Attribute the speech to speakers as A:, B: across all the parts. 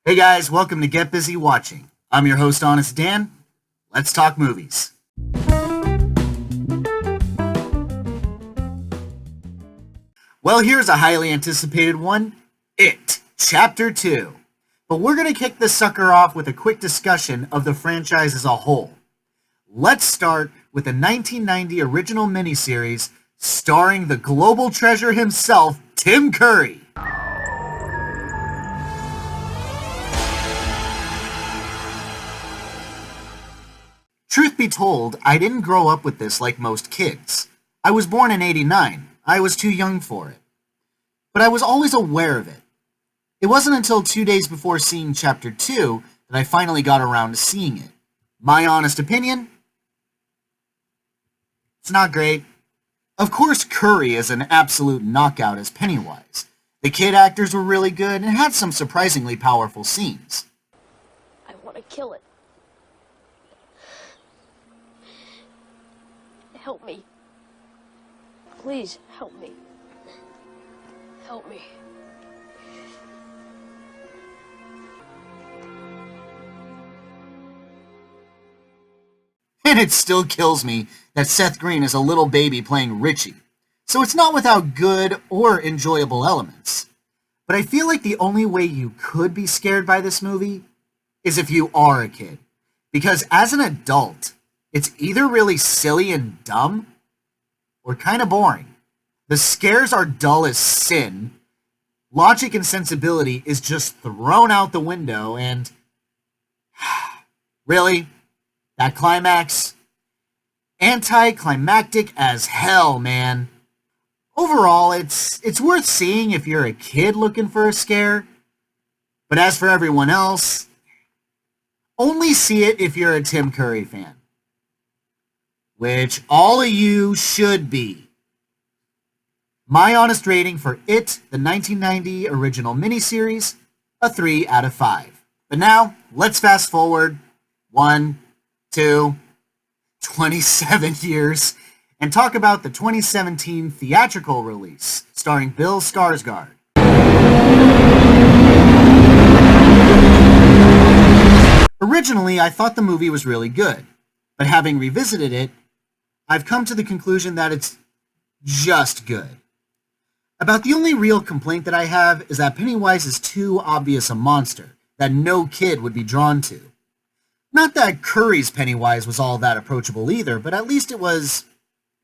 A: Hey guys, welcome to Get Busy Watching. I'm your host, Honest Dan. Let's talk movies. Well, here's a highly anticipated one, It, Chapter 2. But we're going to kick this sucker off with a quick discussion of the franchise as a whole. Let's start with the 1990 original miniseries starring the global treasure himself, Tim Curry. Truth be told, I didn't grow up with this like most kids. I was born in '89. I was too young for it. But I was always aware of it. It wasn't until 2 days before seeing Chapter 2 that I finally got around to seeing it. My honest opinion? It's not great. Of course, Curry is an absolute knockout as Pennywise. The kid actors were really good and had some surprisingly powerful scenes.
B: I want to kill it. Help me. Please, help me. Help me.
A: And it still kills me that Seth Green is a little baby playing Richie. So it's not without good or enjoyable elements. But I feel like the only way you could be scared by this movie is if you are a kid. Because as an adult, it's either really silly and dumb or kind of boring. The scares are dull as sin. Logic and sensibility is just thrown out the window and... really? That climax? Anticlimactic as hell, man. Overall, it's worth seeing if you're a kid looking for a scare. But as for everyone else, only see it if you're a Tim Curry fan. Which all of you should be. My honest rating for It, the 1990 original miniseries, a 3 out of 5. But now, let's fast forward 27 years and talk about the 2017 theatrical release starring Bill Skarsgård. Originally, I thought the movie was really good, but having revisited it, I've come to the conclusion that it's just good. About the only real complaint that I have is that Pennywise is too obvious a monster that no kid would be drawn to. Not that Curry's Pennywise was all that approachable either, but at least it was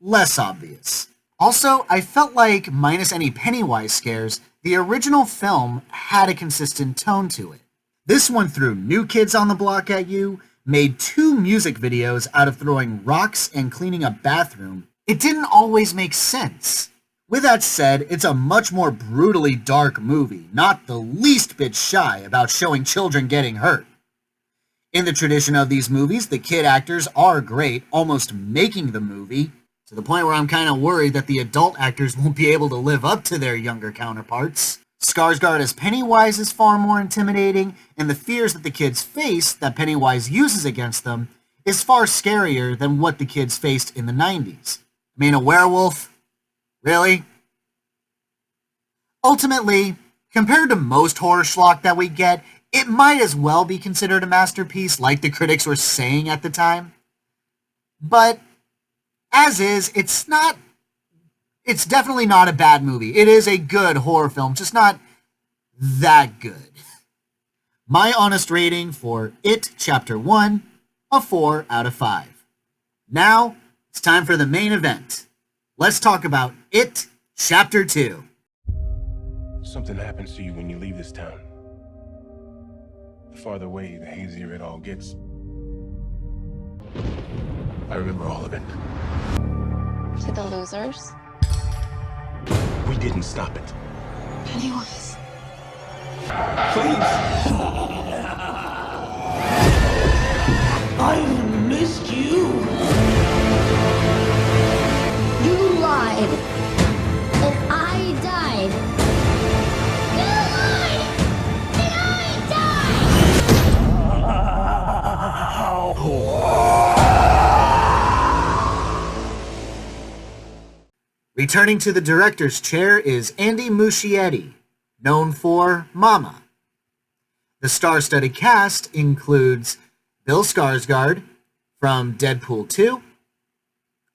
A: less obvious. Also, I felt like, minus any Pennywise scares, the original film had a consistent tone to it. This one threw New Kids on the Block at you, made 2 music videos out of throwing rocks and cleaning a bathroom. It didn't always make sense. With that said, it's a much more brutally dark movie, not the least bit shy about showing children getting hurt. In the tradition of these movies, the kid actors are great, almost making the movie, to the point where I'm kind of worried that the adult actors won't be able to live up to their younger counterparts. Skarsgård as Pennywise is far more intimidating, and the fears that the kids face that Pennywise uses against them is far scarier than what the kids faced in the 90s. I mean, a werewolf? Really? Ultimately, compared to most horror schlock that we get, it might as well be considered a masterpiece like the critics were saying at the time. But, as is, it's definitely not a bad movie. It is a good horror film, just not that good. My honest rating for It Chapter 1, a 4 out of 5. Now, it's time for the main event. Let's talk about It Chapter 2.
C: Something happens to you when you leave this town. The farther away, the hazier it all gets. I remember all of it.
D: To the losers?
C: We didn't stop it.
D: Pennywise.
C: Please!
E: I've missed you. You lied. And I died. You lied. And I died.
A: Returning to the director's chair is Andy Muschietti, known for Mama. The star-studded cast includes Bill Skarsgård from Deadpool 2,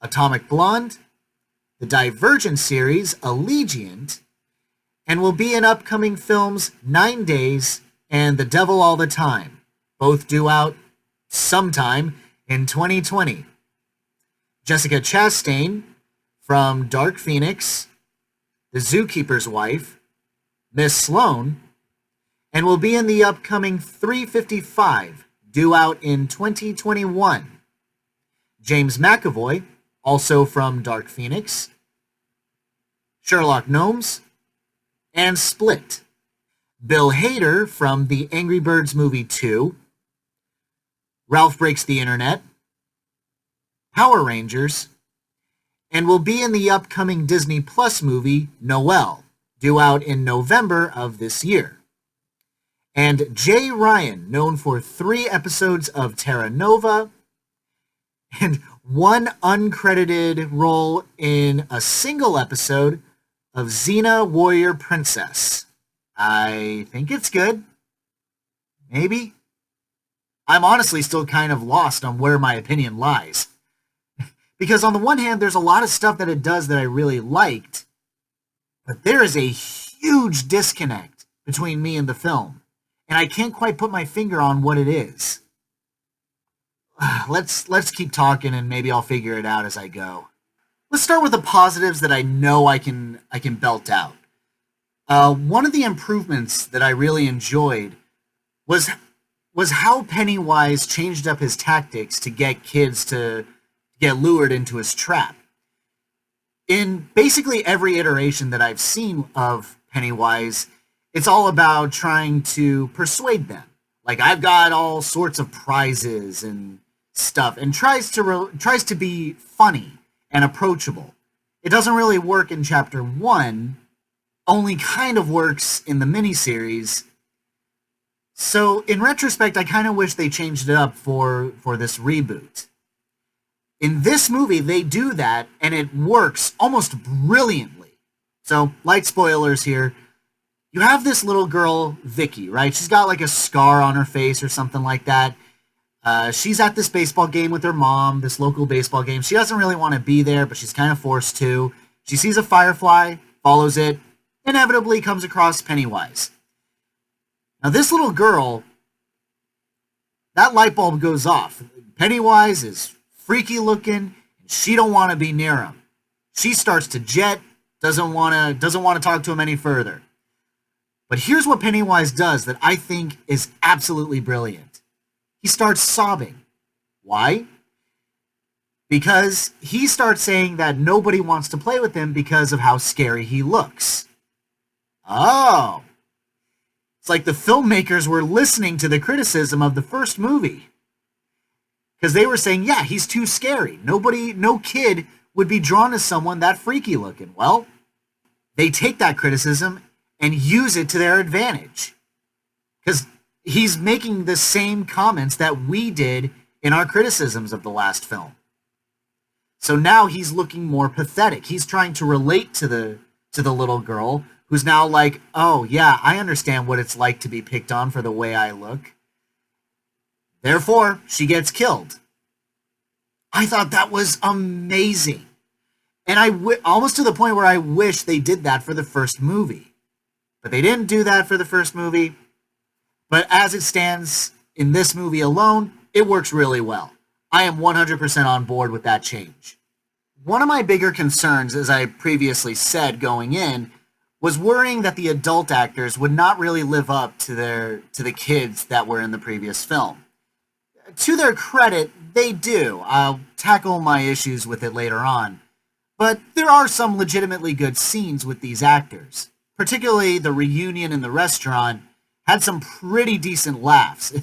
A: Atomic Blonde, the Divergent series Allegiant, and will be in upcoming films 9 Days and The Devil All the Time, both due out sometime in 2020. Jessica Chastain from Dark Phoenix, The Zookeeper's Wife, Miss Sloane, and will be in the upcoming 355, due out in 2021. James McAvoy, also from Dark Phoenix, Sherlock Gnomes, and Split. Bill Hader from the Angry Birds Movie 2, Ralph Breaks the Internet, Power Rangers, and will be in the upcoming Disney Plus movie Noelle, due out in November of this year. And Jay Ryan, known for 3 episodes of Terra Nova and 1 uncredited role in a single episode of Xena Warrior Princess. I think it's good. Maybe. I'm honestly still kind of lost on where my opinion lies. Because on the one hand, there's a lot of stuff that it does that I really liked, but there is a huge disconnect between me and the film, and I can't quite put my finger on what it is. Let's keep talking, and maybe I'll figure it out as I go. Let's start with the positives that I know I can belt out. One of the improvements that I really enjoyed was how Pennywise changed up his tactics to get kids to get lured into his trap. In basically every iteration that I've seen of Pennywise, it's all about trying to persuade them. Like, I've got all sorts of prizes and stuff, and tries to be funny and approachable. It doesn't really work in Chapter 1, only kind of works in the miniseries. So, in retrospect, I kind of wish they changed it up for this reboot. In this movie, they do that, and it works almost brilliantly. So, light spoilers here. You have this little girl, Vicky, right? She's got like a scar on her face or something like that. She's at this baseball game with her mom, this local baseball game. She doesn't really want to be there, but she's kind of forced to. She sees a firefly, follows it, inevitably comes across Pennywise. Now, this little girl, that light bulb goes off. Pennywise is freaky looking, and she don't want to be near him. She starts to jet, doesn't want to talk to him any further. But here's what Pennywise does that I think is absolutely brilliant. He starts sobbing. Why? Because he starts saying that nobody wants to play with him because of how scary he looks. Oh. It's like the filmmakers were listening to the criticism of the first movie. Because they were saying, yeah, he's too scary. No kid would be drawn to someone that freaky looking. Well, they take that criticism and use it to their advantage. Because he's making the same comments that we did in our criticisms of the last film. So now he's looking more pathetic. He's trying to relate to the little girl who's now like, oh yeah, I understand what it's like to be picked on for the way I look. Therefore, she gets killed. I thought that was amazing. And almost to the point where I wish they did that for the first movie. But they didn't do that for the first movie. But as it stands in this movie alone, it works really well. I am 100% on board with that change. One of my bigger concerns, as I previously said going in, was worrying that the adult actors would not really live up to the kids that were in the previous film. To their credit, they do. I'll tackle my issues with it later on. But there are some legitimately good scenes with these actors. Particularly the reunion in the restaurant had some pretty decent laughs,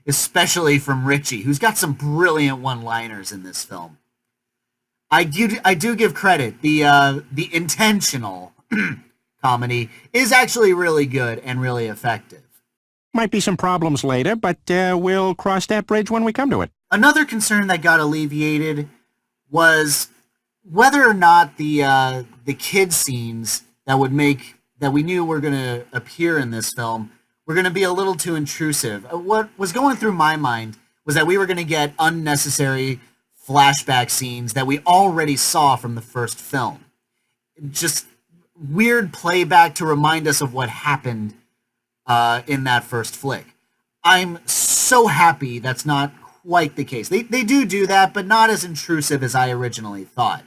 A: especially from Richie, who's got some brilliant one-liners in this film. I do give credit. The intentional comedy is actually really good and really effective.
F: Might be some problems later, but we'll cross that bridge when we come to it.
A: Another concern that got alleviated was whether or not the kid scenes that we knew were going to appear in this film were going to be a little too intrusive. What was going through my mind was that we were going to get unnecessary flashback scenes that we already saw from the first film. Just weird playback to remind us of what happened in that first flick. I'm so happy that's not quite the case. They do that, but not as intrusive as I originally thought.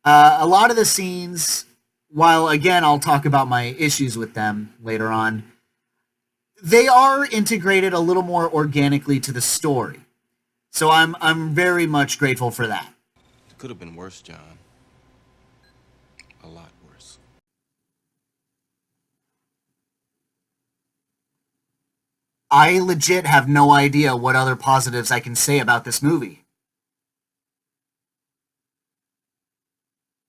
A: A lot of the scenes, while again I'll talk about my issues with them later on, they are integrated a little more organically to the story. So I'm very much grateful for that.
G: It could have been worse, John. A lot worse.
A: I legit have no idea what other positives I can say about this movie.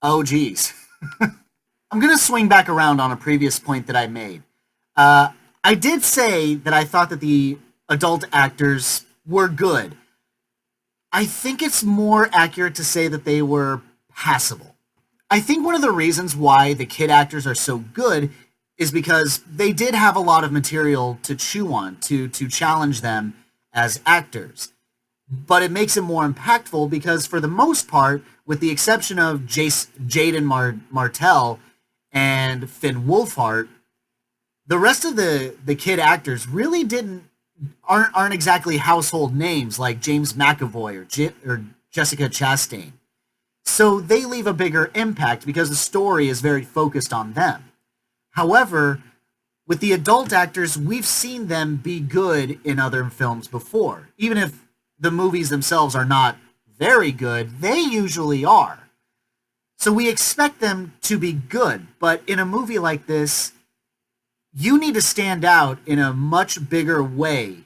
A: Oh, geez. I'm going to swing back around on a previous point that I made. I did say that I thought that the adult actors were good. I think it's more accurate to say that they were passable. I think one of the reasons why the kid actors are so good is because they did have a lot of material to chew on, to challenge them as actors. But it makes it more impactful because for the most part, with the exception of Jaden Martell and Finn Wolfhard, the rest of the kid actors really aren't exactly household names like James McAvoy or Jessica Chastain. So they leave a bigger impact because the story is very focused on them. However, with the adult actors, we've seen them be good in other films before. Even if the movies themselves are not very good, they usually are. So we expect them to be good, but in a movie like this, you need to stand out in a much bigger way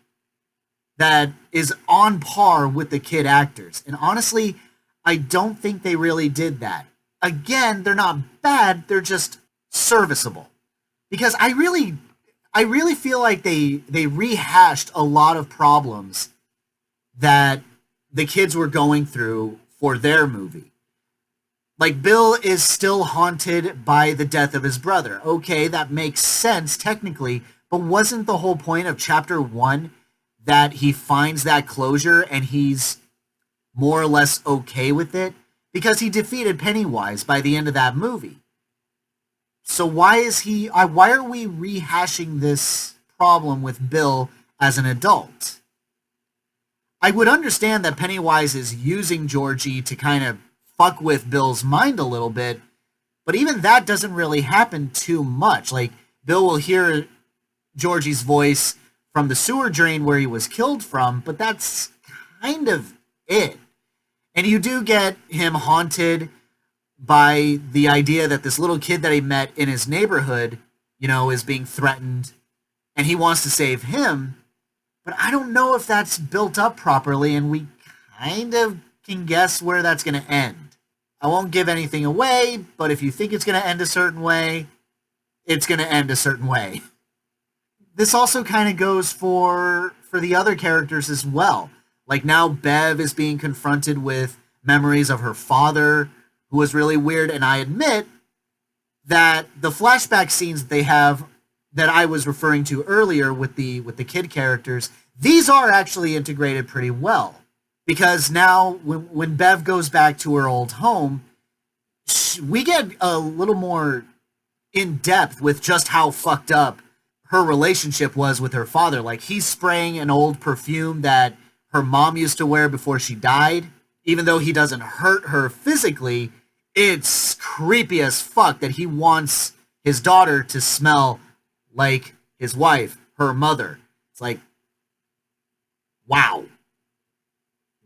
A: that is on par with the kid actors. And honestly, I don't think they really did that. Again, they're not bad, they're just serviceable. Because I really feel like they rehashed a lot of problems that the kids were going through for their movie. Like, Bill is still haunted by the death of his brother. Okay, that makes sense technically, but wasn't the whole point of chapter 1 that he finds that closure and he's more or less okay with it? Because he defeated Pennywise by the end of that movie. So why are we rehashing this problem with Bill as an adult? I would understand that Pennywise is using Georgie to kind of fuck with Bill's mind a little bit, but even that doesn't really happen too much. Like, Bill will hear Georgie's voice from the sewer drain where he was killed from, but that's kind of it. And you do get him haunted by the idea that this little kid that he met in his neighborhood, is being threatened, and he wants to save him. But I don't know if that's built up properly, and we kind of can guess where that's going to end. I won't give anything away, but if you think it's going to end a certain way, it's going to end a certain way. This also kind of goes for the other characters as well. Like, now Bev is being confronted with memories of her father, who was really weird, and I admit that the flashback scenes that they have that I was referring to earlier with the kid characters, these are actually integrated pretty well. Because now, when Bev goes back to her old home, we get a little more in depth with just how fucked up her relationship was with her father. Like, he's spraying an old perfume that her mom used to wear before she died. Even though he doesn't hurt her physically, it's creepy as fuck that he wants his daughter to smell like his wife, her mother. It's like, wow.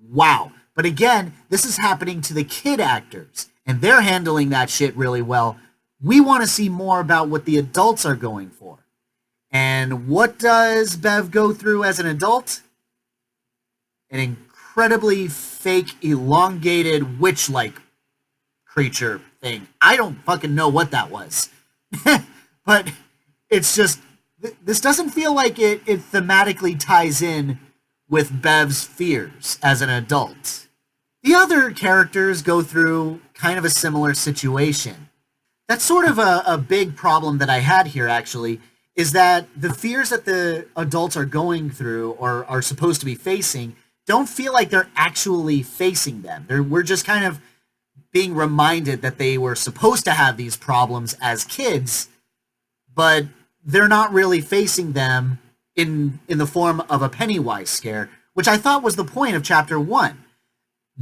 A: Wow. But again, this is happening to the kid actors, and they're handling that shit really well. We want to see more about what the adults are going for. And what does Bev go through as an adult? An incredibly fake, elongated, witch-like creature thing. I don't fucking know what that was. But it's just, this doesn't feel like it thematically ties in with Bev's fears as an adult. The other characters go through kind of a similar situation. That's sort of a big problem that I had here, actually, is that the fears that the adults are going through or are supposed to be facing don't feel like they're actually facing them. We're just kind of being reminded that they were supposed to have these problems as kids, but they're not really facing them in the form of a Pennywise scare, which I thought was the point of chapter 1.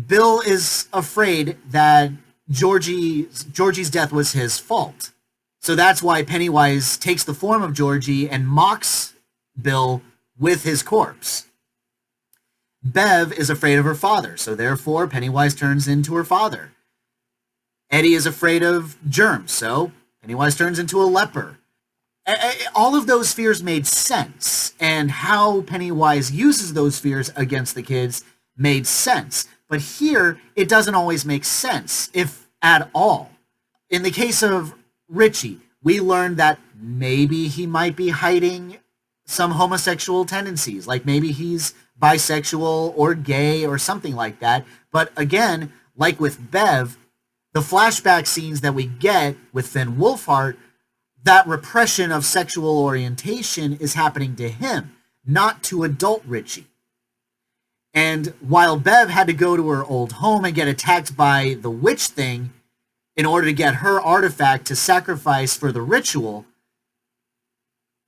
A: Bill is afraid that Georgie's death was his fault. So that's why Pennywise takes the form of Georgie and mocks Bill with his corpse. Bev is afraid of her father, so therefore Pennywise turns into her father. Eddie is afraid of germs, so Pennywise turns into a leper. All of those fears made sense, and how Pennywise uses those fears against the kids made sense. But here, it doesn't always make sense, if at all. In the case of Richie, we learned that maybe he might be hiding some homosexual tendencies, like maybe he's bisexual or gay or something like that. But again, like with Bev, the flashback scenes that we get with Finn Wolfhard, that repression of sexual orientation is happening to him, not to adult Richie. And while Bev had to go to her old home and get attacked by the witch thing in order to get her artifact to sacrifice for the ritual,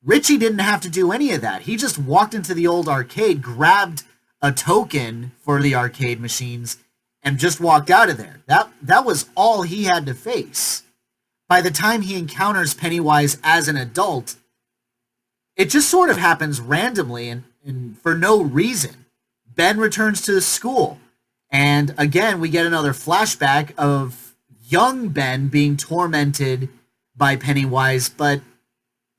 A: Richie didn't have to do any of that. He just walked into the old arcade, grabbed a token for the arcade machines, and just walked out of there. That was all he had to face. By the time he encounters Pennywise as an adult, it just sort of happens randomly and for no reason. Ben returns to the school, and again, we get another flashback of young Ben being tormented by Pennywise, but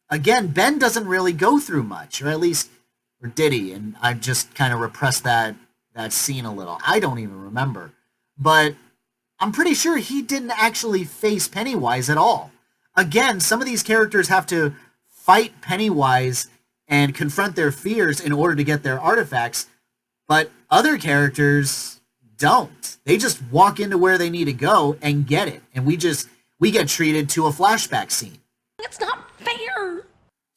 A: again, Ben doesn't really go through much, or at least, or did he? And I just kind of repressed that scene a little. I don't even remember. But I'm pretty sure he didn't actually face Pennywise at all. Again, some of these characters have to fight Pennywise and confront their fears in order to get their artifacts, but other characters don't. They just walk into where they need to go and get it. And we get treated to a flashback scene.
B: It's not fair.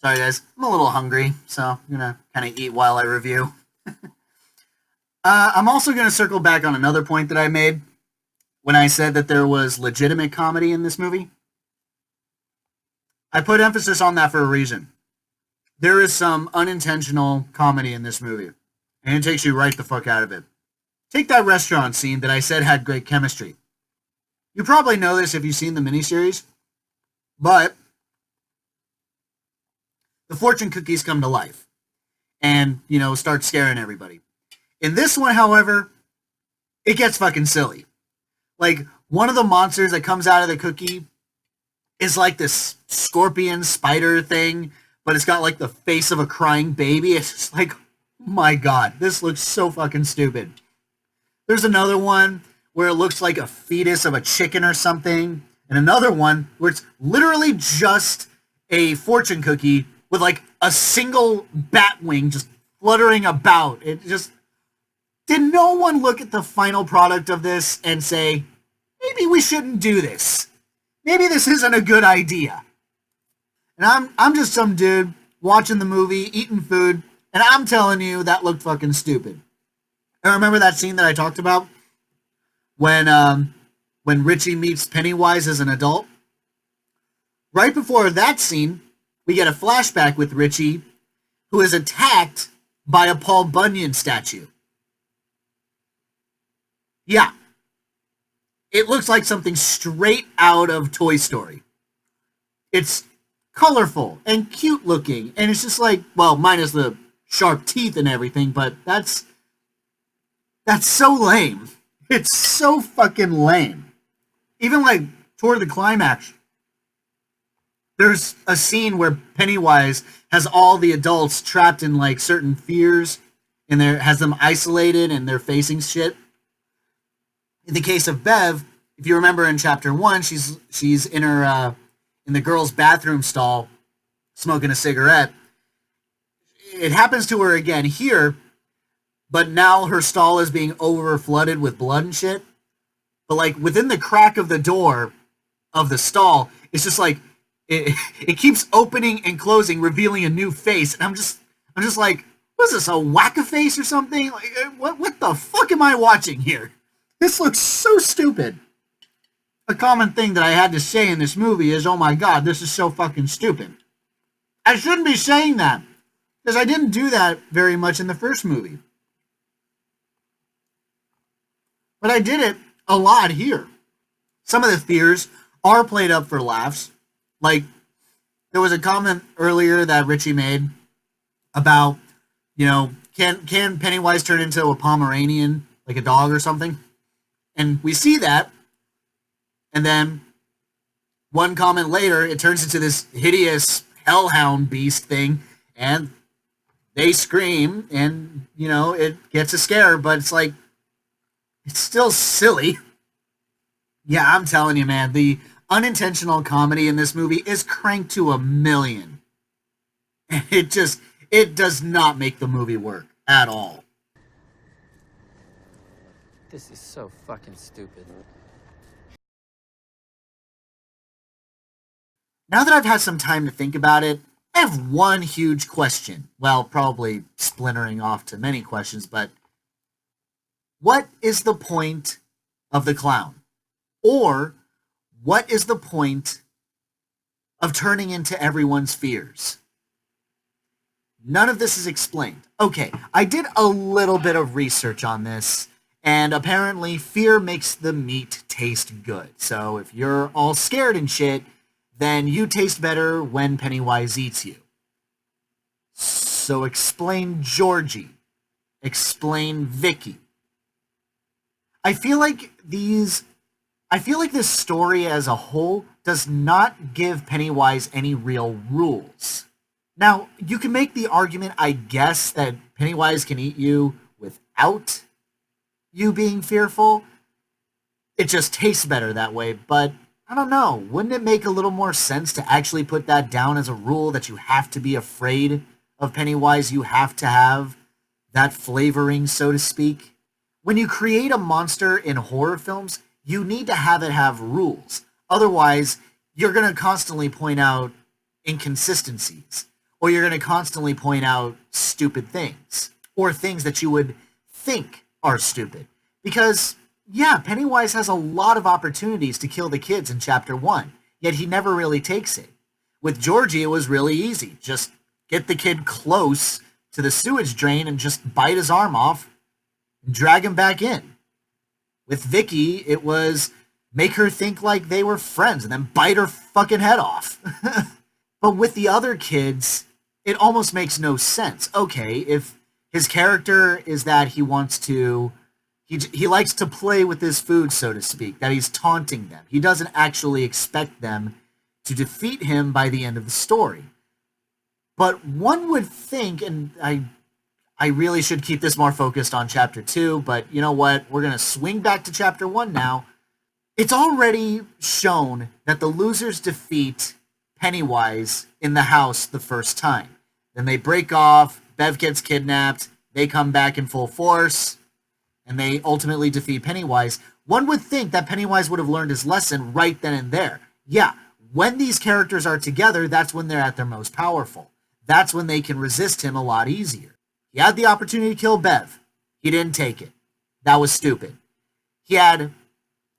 A: Sorry guys, I'm a little hungry, so I'm gonna kind of eat while I review. I'm also gonna circle back on another point that I made when I said that there was legitimate comedy in this movie. I put emphasis on that for a reason. There is some unintentional comedy in this movie, and it takes you right the fuck out of it. Take that restaurant scene that I said had great chemistry. You probably know this if you've seen the miniseries, but the fortune cookies come to life and, start scaring everybody. In this one, however, it gets fucking silly. Like, one of the monsters that comes out of the cookie is like this scorpion spider thing, but it's got like the face of a crying baby. It's just like, my God, this looks so fucking stupid. There's another one where it looks like a fetus of a chicken or something, and another one where it's literally just a fortune cookie with like a single bat wing just fluttering about. It just... Did no one look at the final product of this and say, maybe we shouldn't do this? Maybe this isn't a good idea. And I'm just some dude watching the movie, eating food, and I'm telling you that looked fucking stupid. And remember that scene that I talked about? When Richie meets Pennywise as an adult? Right before that scene, we get a flashback with Richie, who is attacked by a Paul Bunyan statue. Yeah. It looks like something straight out of Toy Story. It's colorful and cute looking, and it's just like, well, minus the sharp teeth and everything, but that's so lame. It's so fucking lame. Even like toward the climax, there's a scene where Pennywise has all the adults trapped in like certain fears, and has them isolated and they're facing shit. In the case of Bev, if you remember in chapter 1, she's in her in the girls' bathroom stall smoking a cigarette. It happens to her again here, but now her stall is being over flooded with blood and shit. But like within the crack of the door of the stall, it's just like it keeps opening and closing, revealing a new face, and I'm just like, what is this, a whack-a-face or something? Like, what the fuck am I watching here? This looks so stupid. A common thing that I had to say in this movie is, oh my god, this is so fucking stupid. I shouldn't be saying that, because I didn't do that very much in the first movie. But I did it a lot here. Some of the fears are played up for laughs. Like, there was a comment earlier that Richie made about, you know, can Pennywise turn into a Pomeranian, like a dog or something? And we see that, and then one comment later, it turns into this hideous hellhound beast thing, and they scream, and, you know, it gets a scare, but it's like, it's still silly. Yeah, I'm telling you, man, the unintentional comedy in this movie is cranked to 1,000,000. And it does not make the movie work at all.
H: This is so fucking stupid.
A: Now that I've had some time to think about it, I have one huge question. Well, probably splintering off to many questions, but what is the point of the clown? Or what is the point of turning into everyone's fears? None of this is explained. Okay, I did a little bit of research on this, and apparently fear makes the meat taste good. So if you're all scared and shit, then you taste better when Pennywise eats you. So explain Georgie. Explain Vicky. I feel like this story as a whole does not give Pennywise any real rules. Now, you can make the argument, I guess, that Pennywise can eat you without you being fearful. It just tastes better that way, but I don't know. Wouldn't it make a little more sense to actually put that down as a rule that you have to be afraid of Pennywise? You have to have that flavoring, so to speak. When you create a monster in horror films, you need to have it have rules. Otherwise, you're going to constantly point out inconsistencies, or you're going to constantly point out stupid things, or things that you would think are stupid. Because, yeah, Pennywise has a lot of opportunities to kill the kids in Chapter 1, yet he never really takes it. With Georgie, it was really easy. Just get the kid close to the sewage drain and just bite his arm off and drag him back in. With Vicky, it was make her think like they were friends and then bite her fucking head off. But with the other kids, it almost makes no sense. Okay, if his character is that he wants to, he likes to play with his food, so to speak, that he's taunting them. He doesn't actually expect them to defeat him by the end of the story. But one would think, and I really should keep this more focused on Chapter 2, but you know what? We're going to swing back to Chapter 1 now. It's already shown that the losers defeat Pennywise in the house the first time. Then they break off, Bev gets kidnapped, they come back in full force, and they ultimately defeat Pennywise. One would think that Pennywise would have learned his lesson right then and there. Yeah, when these characters are together, that's when they're at their most powerful. That's when they can resist him a lot easier. He had the opportunity to kill Bev. He didn't take it. That was stupid. He had,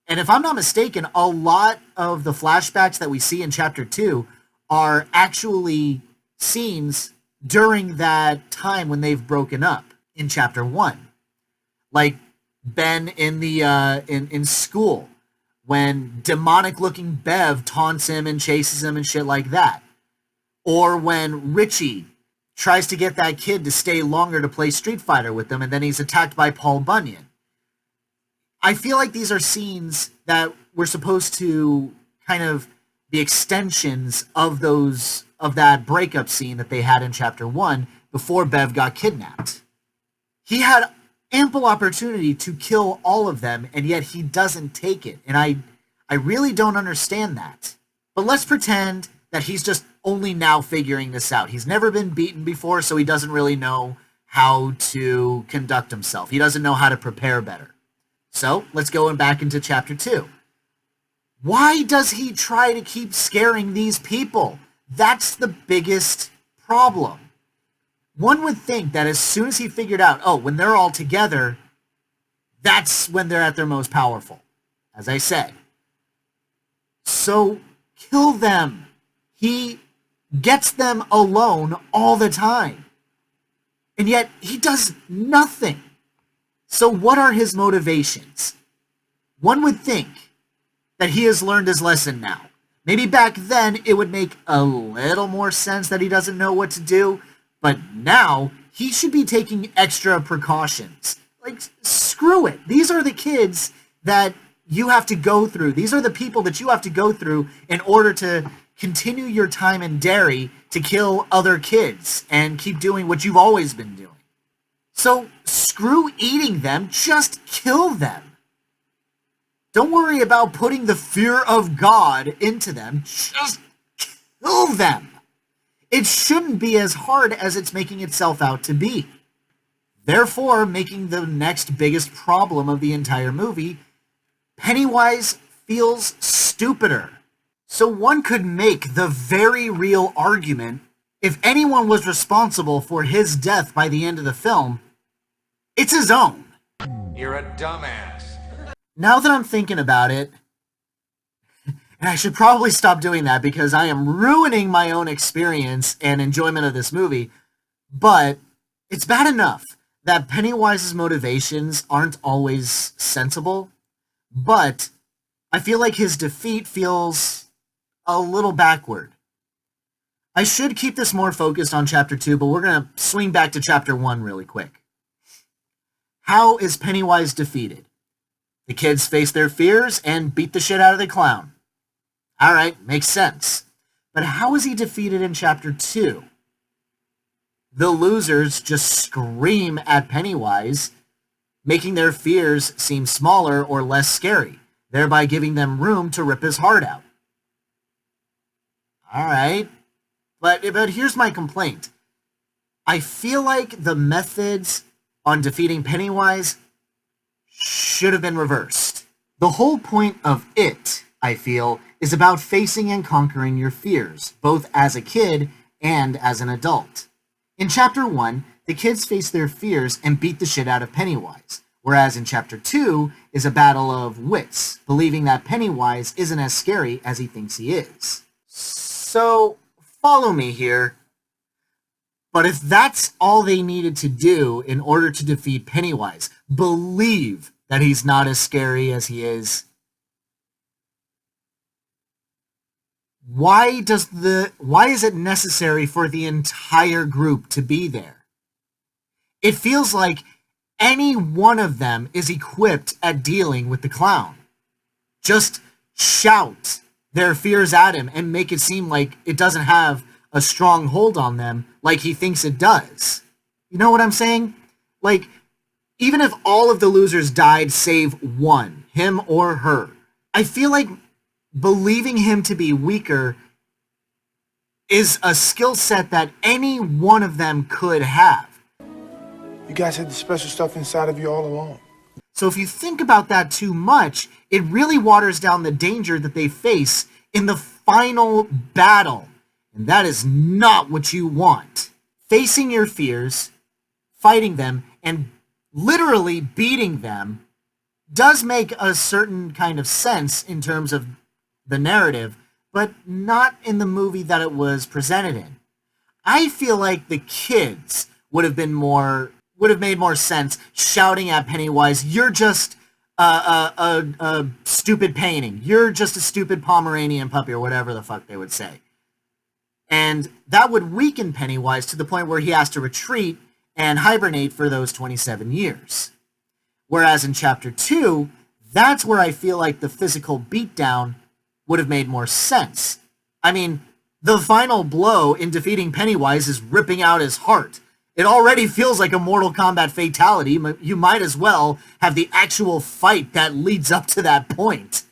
A: and if I'm not mistaken, a lot of the flashbacks that we see in Chapter 2 are actually scenes during that time when they've broken up in Chapter 1. Like Ben in the in school, when demonic-looking Bev taunts him and chases him and shit like that. Or when Richie tries to get that kid to stay longer to play Street Fighter with them, and then he's attacked by Paul Bunyan. I feel like these are scenes that were supposed to kind of be extensions of that breakup scene that they had in Chapter 1 before Bev got kidnapped. He had ample opportunity to kill all of them, and yet he doesn't take it. And I really don't understand that. But let's pretend that he's just only now figuring this out. He's never been beaten before, so he doesn't really know how to conduct himself. He doesn't know how to prepare better. So let's go back into Chapter 2. Why does he try to keep scaring these people? That's the biggest problem. One would think that as soon as he figured out, oh, when they're all together, that's when they're at their most powerful, as I said. So kill them. He gets them alone all the time. And yet he does nothing. So what are his motivations? One would think that he has learned his lesson now. Maybe back then it would make a little more sense that he doesn't know what to do, but now he should be taking extra precautions. Like, screw it. These are the kids that you have to go through. These are the people that you have to go through in order to continue your time in Derry to kill other kids and keep doing what you've always been doing. So screw eating them, just kill them. Don't worry about putting the fear of God into them, just kill them. It shouldn't be as hard as it's making itself out to be. Therefore, making the next biggest problem of the entire movie, Pennywise feels stupider. So one could make the very real argument, if anyone was responsible for his death by the end of the film, it's his own.
G: You're a dumbass.
A: Now that I'm thinking about it, and I should probably stop doing that because I am ruining my own experience and enjoyment of this movie, but it's bad enough that Pennywise's motivations aren't always sensible, but I feel like his defeat feels a little backward. I should keep this more focused on Chapter 2, but we're going to swing back to Chapter 1 really quick. How is Pennywise defeated? The kids face their fears and beat the shit out of the clown. Alright, makes sense. But how is he defeated in Chapter 2? The losers just scream at Pennywise, making their fears seem smaller or less scary, thereby giving them room to rip his heart out. Alright, but here's my complaint. I feel like the methods on defeating Pennywise should have been reversed. The whole point of it, I feel, is about facing and conquering your fears, both as a kid and as an adult. In Chapter 1, the kids face their fears and beat the shit out of Pennywise, whereas in Chapter 2 is a battle of wits, believing that Pennywise isn't as scary as he thinks he is. So, follow me here. But if that's all they needed to do in order to defeat Pennywise, believe that he's not as scary as he is, why is it necessary for the entire group to be there? It feels like any one of them is equipped at dealing with the clown. Just shout their fears at him and make it seem like it doesn't have a strong hold on them like he thinks it does. You know what I'm saying? Like, even if all of the losers died save one, him or her, I feel like believing him to be weaker is a skill set that any one of them could have.
I: You guys had the special stuff inside of you all along.
A: So if you think about that too much, it really waters down the danger that they face in the final battle. And that is not what you want. Facing your fears, fighting them, and literally beating them does make a certain kind of sense in terms of the narrative, but not in the movie that it was presented in. I feel like the kids would have made more sense shouting at Pennywise, "You're just a stupid painting. You're just a stupid Pomeranian puppy," or whatever the fuck they would say. And that would weaken Pennywise to the point where he has to retreat and hibernate for those 27 years. Whereas in Chapter 2, that's where I feel like the physical beatdown would have made more sense. I mean, the final blow in defeating Pennywise is ripping out his heart. It already feels like a Mortal Kombat fatality. You might as well have the actual fight that leads up to that point.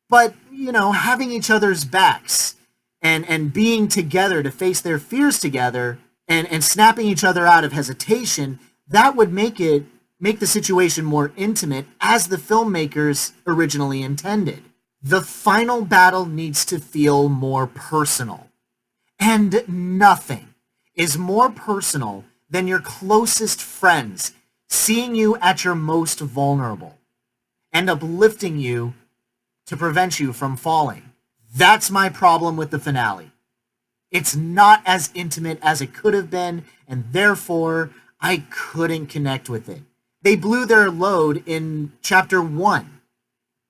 A: But, you know, having each other's backs and being together to face their fears together and snapping each other out of hesitation, that would make the situation more intimate as the filmmakers originally intended. The final battle needs to feel more personal. And nothing is more personal than your closest friends seeing you at your most vulnerable and uplifting you to prevent you from falling. That's my problem with the finale. It's not as intimate as it could have been, and therefore I couldn't connect with it. They blew their load in chapter 1.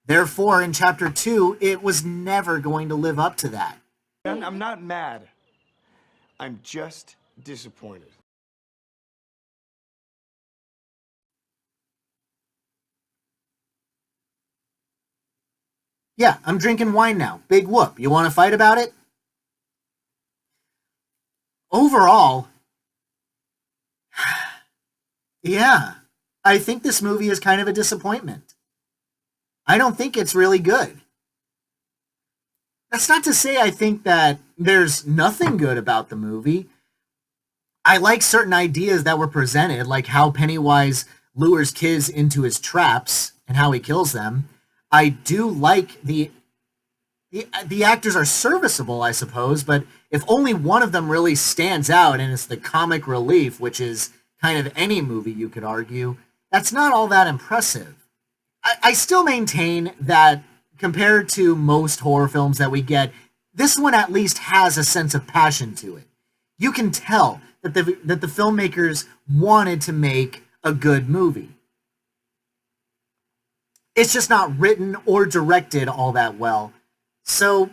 A: Therefore, in chapter 2, it was never going to live up to that.
I: I'm not mad. I'm just disappointed.
A: Yeah, I'm drinking wine now. Big whoop. You want to fight about it? Overall, yeah, I think this movie is kind of a disappointment. I don't think it's really good. That's not to say I think that there's nothing good about the movie. I like certain ideas that were presented, like how Pennywise lures kids into his traps and how he kills them. I do like the actors are serviceable, I suppose, but if only one of them really stands out and it's the comic relief, which is kind of any movie you could argue, that's not all that impressive. I still maintain that compared to most horror films that we get, this one at least has a sense of passion to it. You can tell that the filmmakers wanted to make a good movie. It's just not written or directed all that well. So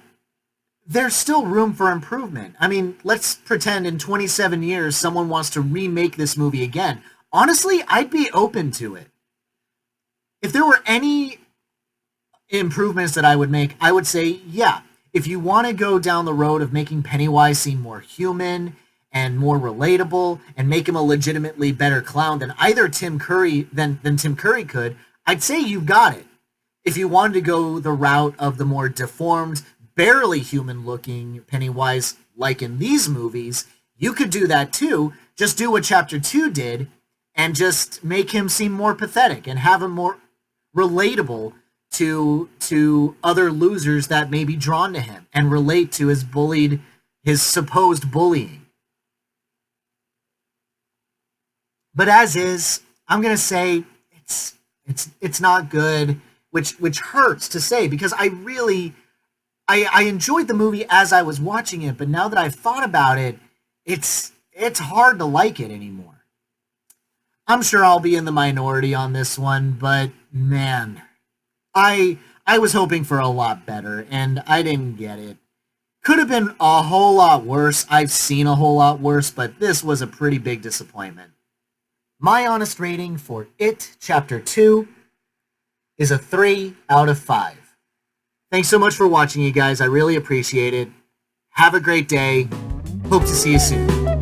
A: there's still room for improvement. I mean, let's pretend in 27 years someone wants to remake this movie again. Honestly, I'd be open to it. If there were any improvements that I would make, I would say, yeah, if you want to go down the road of making Pennywise seem more human and more relatable and make him a legitimately better clown than either Tim Curry than Tim Curry could, I'd say you got it. If you wanted to go the route of the more deformed, barely human-looking Pennywise, like in these movies, you could do that too. Just do what Chapter 2 did and just make him seem more pathetic and have him more relatable to other losers that may be drawn to him and relate to his supposed bullying. But as is, I'm gonna say it's not good, which hurts to say because I enjoyed the movie as I was watching it, but now that I've thought about it, it's hard to like it anymore. I'm sure I'll be in the minority on this one, but man, I was hoping for a lot better, and I didn't get it. Could have been a whole lot worse. I've seen a whole lot worse, but this was a pretty big disappointment. My honest rating for It Chapter 2 is a 3 out of 5. Thanks so much for watching, you guys. I really appreciate it. Have a great day. Hope to see you soon.